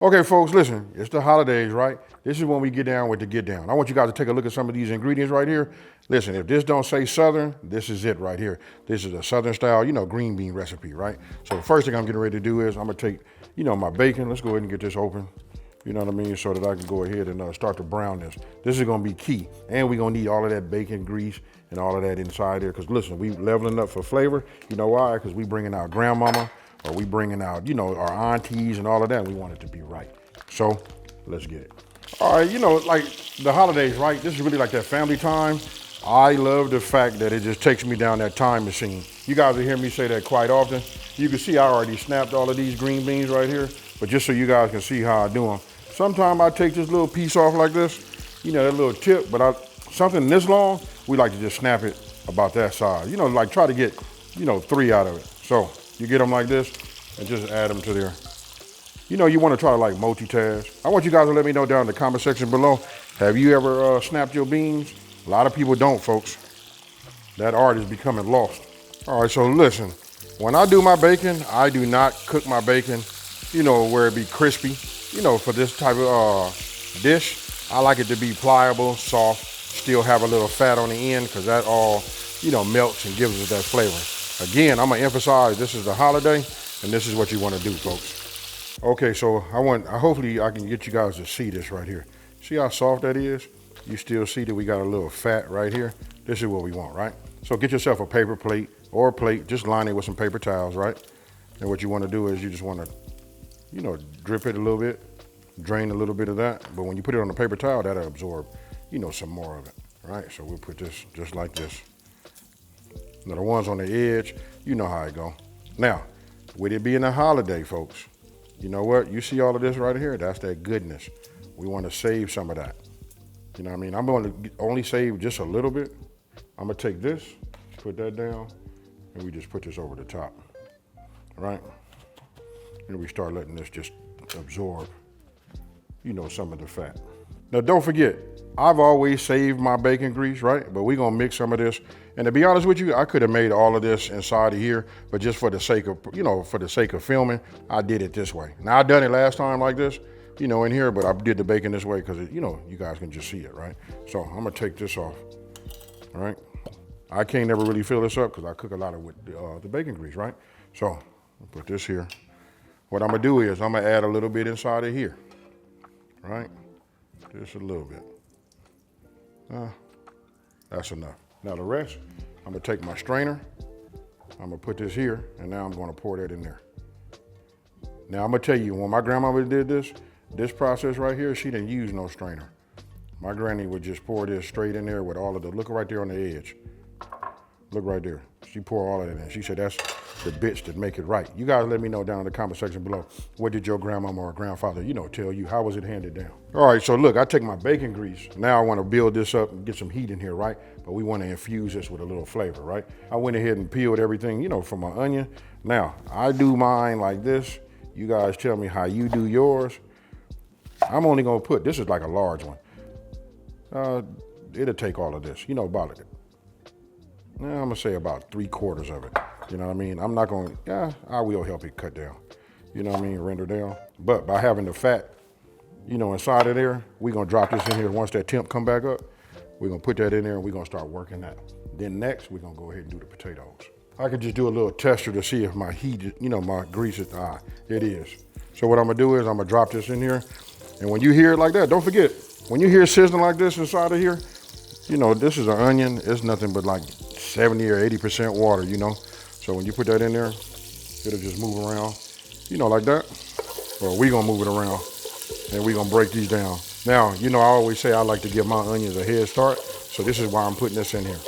Okay, folks, listen, it's the holidays, right? This is when we get down with the get down. I want you guys to take a look at some of these ingredients right here. Listen, if this don't say Southern, this is it right here. This is a Southern style, green bean recipe, right? So the first thing I'm getting ready to do is I'm gonna take, my bacon. Let's go ahead and get this open. You know what I mean? So that I can go ahead and start to brown this. This is gonna be key. And we're gonna need all of that bacon grease and all of that inside there. Cause listen, we leveling up for flavor. You know why? Cause we bringing out grandmama, or we bringing out, our aunties and all of that. We want it to be right. So let's get it. All right, like the holidays, right? This is really like that family time. I love the fact that it just takes me down that time machine. You guys will hear me say that quite often. You can see I already snapped all of these green beans right here, but just so you guys can see how I do them. Sometimes I take this little piece off like this, that little tip, but something this long, we like to just snap it about that size. Like try to get, 3 out of it. So you get them like this and just add them to there. You want to try to like multitask. I want you guys to let me know down in the comment section below. Have you ever snapped your beans? A lot of people don't, folks. That art is becoming lost. All right, so listen, when I do my bacon, I do not cook my bacon, where it be crispy. For this type of dish, I like it to be pliable, soft, still have a little fat on the end, because that all, melts and gives us that flavor. Again, I'm gonna emphasize this is the holiday, and this is what you want to do, folks. Okay, so hopefully I can get you guys to see this right here. See how soft that is? You still see that we got a little fat right here? This is what we want, right? So get yourself a paper plate or a plate, just line it with some paper towels, right? And what you want to do is you just want to, drip it a little bit, drain a little bit of that. But when you put it on the paper towel, that'll absorb, some more of it, right? So we'll put this just like this. Now the ones on the edge, you know how it go. Now, with it being a holiday, folks, you know what? You see all of this right here? That's that goodness. We want to save some of that. You know what I mean? I'm going to only save just a little bit. I'm going to take this, put that down, and we just put this over the top, right? And we start letting this just absorb, some of the fat. Now, don't forget, I've always saved my bacon grease, right? But we're going to mix some of this. And to be honest with you, I could have made all of this inside of here, but just for the sake of, filming, I did it this way. Now, I done it last time like this, in here, but I did the bacon this way because, you guys can just see it, right? So I'm going to take this off, all right? I can't never really fill this up because I cook a lot of with the bacon grease, right? So I'll put this here. What I'm going to do is I'm going to add a little bit inside of here, right? Just a little bit. That's enough. Now the rest, I'm gonna take my strainer, I'm gonna put this here, and now I'm gonna pour that in there. Now I'm gonna tell you, when my grandmama did this process right here, she didn't use no strainer. My granny would just pour this straight in there with all of the, look right there on the edge. Look right there. She poured all of it in. She said that's the bits that make it right. You guys let me know down in the comment section below. What did your grandmama or grandfather, tell you? How was it handed down? All right, so look, I take my bacon grease. Now I want to build this up and get some heat in here, right? But we want to infuse this with a little flavor, right? I went ahead and peeled everything, from my onion. Now, I do mine like this. You guys tell me how you do yours. I'm only going to put, this is like a large one. It'll take all of this, about it. I'm gonna say about 3/4 of it. You know what I mean? I'm not gonna, I will help it cut down. You know what I mean? Render down. But by having the fat, inside of there, we're gonna drop this in here. Once that temp come back up, we're gonna put that in there and we're gonna start working that. Then next, we're gonna go ahead and do the potatoes. I could just do a little tester to see if my heat, my grease is, it is. So what I'm gonna do is I'm gonna drop this in here. And when you hear it like that, don't forget, when you hear sizzling like this inside of here, this is an onion. It's nothing but like 70 or 80% water, So when you put that in there, it'll just move around, like that. Well, we gonna move it around and we gonna break these down. Now, I always say I like to give my onions a head start. So this is why I'm putting this in here.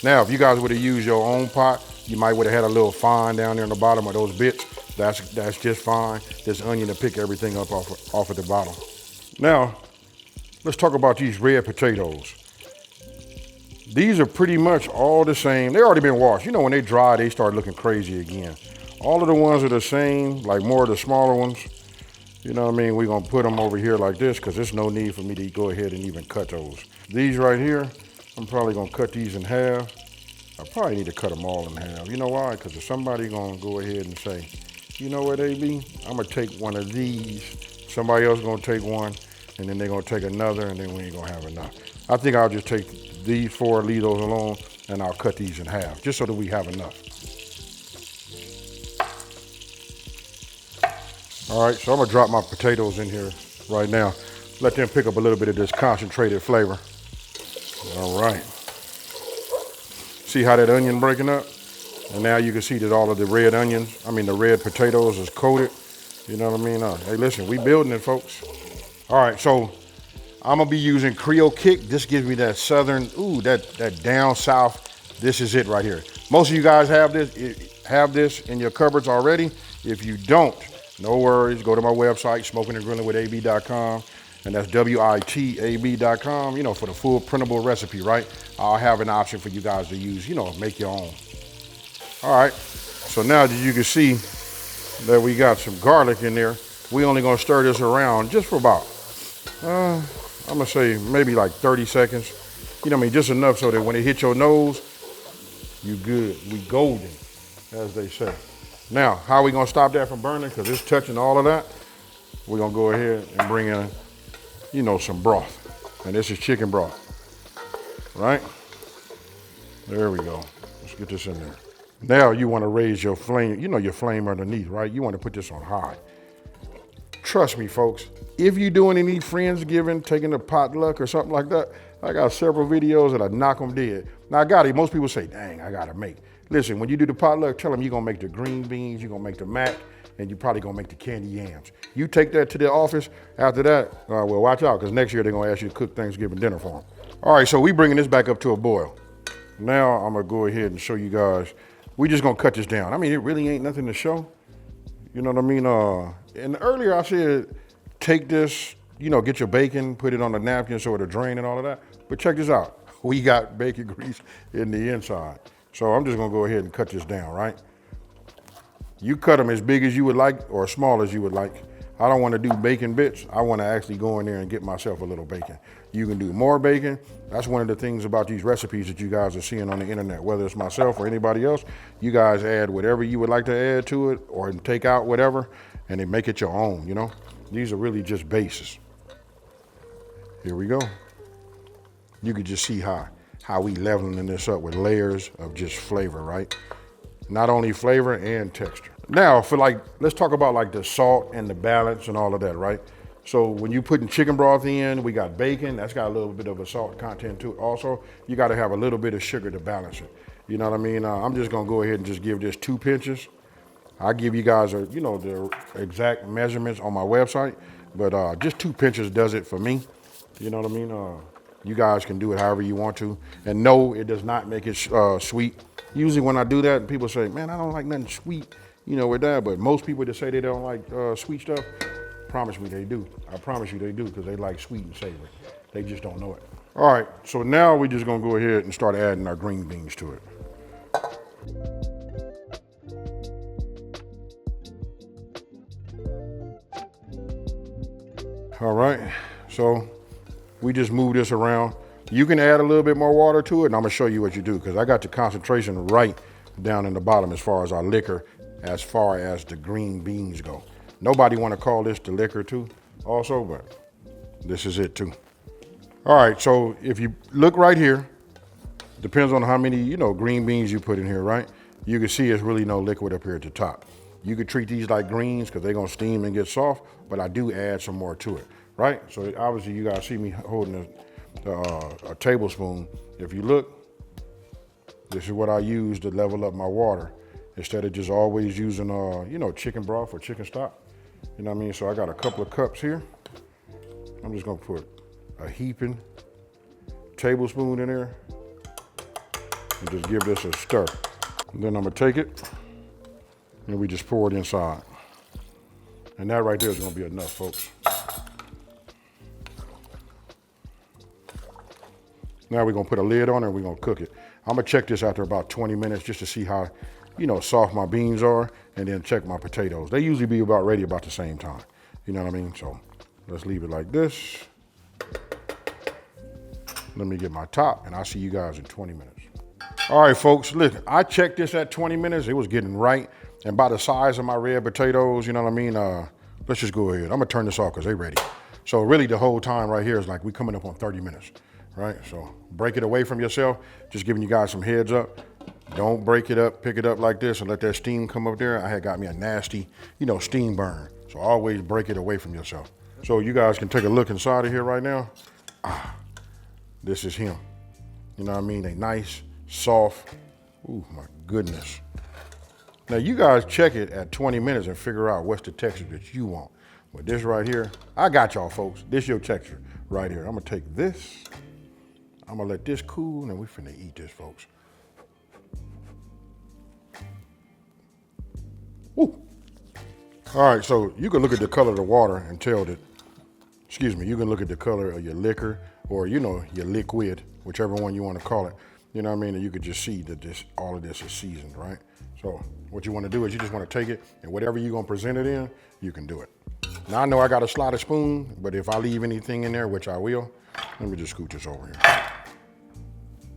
Now, if you guys would have used your own pot, you might would have had a little fine down there in the bottom of those bits. That's just fine. This onion to pick everything up off of the bottom. Now, let's talk about these red potatoes. These are pretty much all the same. They already been washed. When they dry, they start looking crazy again. All of the ones are the same, like more of the smaller ones. You know what I mean? We're gonna put them over here like this because there's no need for me to go ahead and even cut those. These right here, I'm probably gonna cut these in half. I probably need to cut them all in half. You know why? Because if somebody gonna go ahead and say, you know what, AB? I'm gonna take one of these Somebody else gonna take one, and then they're gonna take another, and then we ain't gonna have enough. I think I'll just take these 4, leave those alone, and I'll cut these in half, just so that we have enough. All right, so I'm gonna drop my potatoes in here right now. Let them pick up a little bit of this concentrated flavor. All right. See how that onion breaking up? And now you can see that all of the the red potatoes is coated. You know what I mean? Hey, listen, we building it, folks. All right, so I'm gonna be using Creole Kick. This gives me that southern, that down south. This is it right here. Most of you guys have this in your cupboards already. If you don't, no worries. Go to my website, smokingandgrillinwithab.com, and that's WITAB.com. You know, for the full printable recipe, right? I'll have an option for you guys to use. You know, make your own. All right. So now that you can see that we got some garlic in there, we only gonna stir this around just for about, I'm gonna say maybe like 30 seconds. You know what I mean? Just enough so that when it hits your nose, you good. We golden, as they say. Now, how are we gonna stop that from burning? Because it's touching all of that. We're gonna go ahead and bring in, you know, some broth. And this is chicken broth, right? There we go. Let's get this in there. Now you wanna raise your flame, you know, your flame underneath, right? You wanna put this on high. Trust me, folks, if you're doing any Friendsgiving, taking a potluck or something like that, I got several videos that I knock them dead. Now I got it, most people say, dang, I gotta make. Listen, when you do the potluck, tell them you're gonna make the green beans, you're gonna make the mac, and you're probably gonna make the candy yams. You take that to the office, after that, well, watch out, because next year they're gonna ask you to cook Thanksgiving dinner for them. All right, so we bringing this back up to a boil. Now I'm gonna go ahead and show you guys, we just gonna cut this down. I mean, it really ain't nothing to show. You know what I mean? And earlier I said, take this, you know, get your bacon, put it on a napkin so it'll drain and all of that. But check this out. We got bacon grease in the inside. So I'm just gonna go ahead and cut this down, right? You cut them as big as you would like or as small as you would like. I don't wanna do bacon bits. I wanna actually go in there and get myself a little bacon. You can do more bacon. That's one of the things about these recipes that you guys are seeing on the internet, whether it's myself or anybody else. You guys add whatever you would like to add to it or take out whatever and then make it your own, you know? These are really just bases. Here we go. You can just see how we leveling this up with layers of just flavor, right? Not only flavor and texture. Now, let's talk about like the salt and the balance and all of that, right? So when you're putting chicken broth in, we got bacon, that's got a little bit of a salt content to it. Also, you gotta have a little bit of sugar to balance it. You know what I mean? I'm just gonna go ahead and just give this 2 pinches. I'll give you guys the exact measurements on my website, but just 2 pinches does it for me. You know what I mean? You guys can do it however you want to. And no, it does not make it sweet. Usually when I do that, people say, man, I don't like nothing sweet, you know, with that. But most people that say they don't like sweet stuff, promise me they do. I promise you they do, because they like sweet and savory. They just don't know it. All right, so now we're just gonna go ahead and start adding our green beans to it. All right, so we just move this around. You can add a little bit more water to it, and I'm gonna show you what you do, because I got the concentration right down in the bottom as far as our liquor, as far as the green beans go. Nobody wanna call this the liquor too, also, but this is it too. All right, so if you look right here, depends on how many, green beans you put in here, right? You can see there's really no liquid up here at the top. You could treat these like greens because they're gonna steam and get soft, but I do add some more to it, right? So obviously you guys see me holding a tablespoon. If you look, this is what I use to level up my water instead of just always using, chicken broth or chicken stock. You know what I mean? So I got a couple of cups here. I'm just gonna put a heaping tablespoon in there and just give this a stir. And then I'm gonna take it and we just pour it inside. And that right there is gonna be enough, folks. Now we're gonna put a lid on it and we're gonna cook it. I'm gonna check this after about 20 minutes just to see how, soft my beans are, and then check my potatoes. They usually be about ready about the same time. You know what I mean? So let's leave it like this. Let me get my top and I'll see you guys in 20 minutes. All right, folks, look, I checked this at 20 minutes. It was getting right. And by the size of my red potatoes, you know what I mean? let's just go ahead. I'm gonna turn this off because they're ready. So really the whole time right here is like we coming up on 30 minutes, right? So break it away from yourself, just giving you guys some heads up. Don't break it up, pick it up like this and let that steam come up there. I had got me a nasty, steam burn. So always break it away from yourself. So you guys can take a look inside of here right now. This is him. You know what I mean? They nice, soft. Ooh, my goodness. Now you guys check it at 20 minutes and figure out what's the texture that you want. But this right here, I got y'all folks. This your texture right here. I'm gonna take this, I'm gonna let this cool, and we finna eat this, folks. Woo. All right, so you can look at the color of the water and tell that, you can look at the color of your liquor or, your liquid, whichever one you want to call it. You know what I mean? And you could just see that all of this is seasoned, right? So what you want to do is you just want to take it and whatever you're going to present it in, you can do it. Now I know I got a slotted spoon, but if I leave anything in there, which I will, let me just scoot this over here.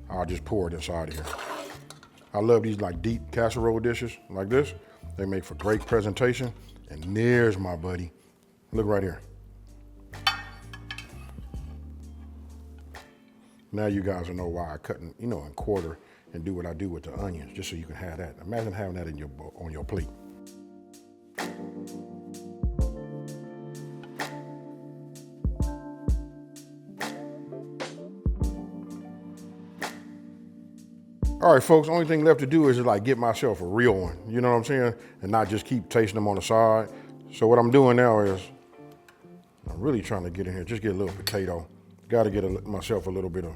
I'll just pour it inside of here. I love these like deep casserole dishes like this. They make for great presentation. And there's my buddy. Look right here. Now you guys will know why I cut in quarter and do what I do with the onions, just so you can have that. Imagine having that on your plate. All right, folks, only thing left to do is like get myself a real one, you know what I'm saying? And not just keep tasting them on the side. So what I'm doing now is I'm really trying to get in here, just get a little potato. Got to get myself a little bit of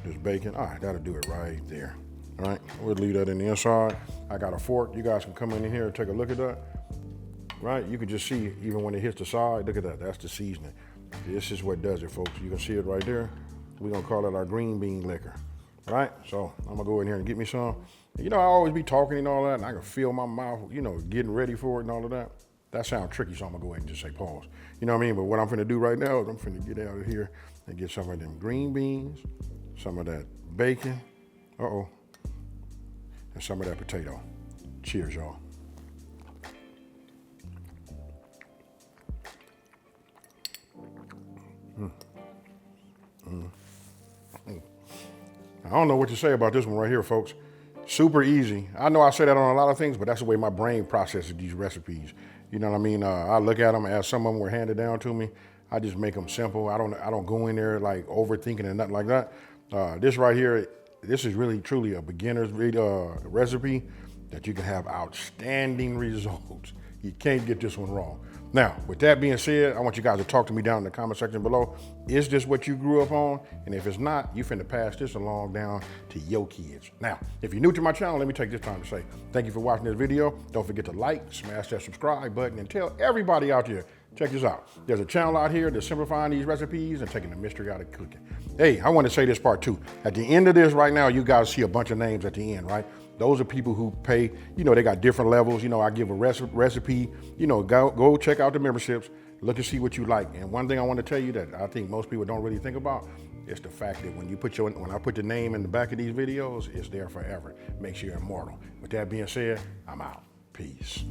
this bacon. All right, that'll do it right there. All right, we'll leave that in the inside. I got a fork. You guys can come in here and take a look at that. Right, you can just see even when it hits the side, look at that, that's the seasoning. This is what does it, folks. You can see it right there. We're gonna call it our green bean liquor. All right, so I'm gonna go in here and get me some. I always be talking and all that, and I can feel my mouth, getting ready for it and all of that. That sounds tricky, so I'm gonna go ahead and just say pause. You know what I mean? But what I'm finna do right now is I'm finna get out of here and get some of them green beans, some of that bacon, and some of that potato. Cheers, y'all. I don't know what to say about this one right here, folks. Super easy. I know I say that on a lot of things, but that's the way my brain processes these recipes. You know what I mean? I look at them as some of them were handed down to me. I just make them simple. I don't go in there like overthinking and nothing like that. This right here, this is really truly a beginner's recipe that you can have outstanding results. You can't get this one wrong. Now, with that being said, I want you guys to talk to me down in the comment section below. Is this what you grew up on? And if it's not, you finna pass this along down to your kids. Now, if you're new to my channel, let me take this time to say thank you for watching this video. Don't forget to like, smash that subscribe button, and tell everybody out there, check this out. There's a channel out here that's simplifying these recipes and taking the mystery out of cooking. Hey, I want to say this part too. At the end of this right now, you guys see a bunch of names at the end, right? Those are people who pay, they got different levels. I give a recipe, go check out the memberships, look and see what you like. And one thing I want to tell you that I think most people don't really think about is the fact that when I put the name in the back of these videos, it's there forever. Makes you immortal. With that being said, I'm out. Peace.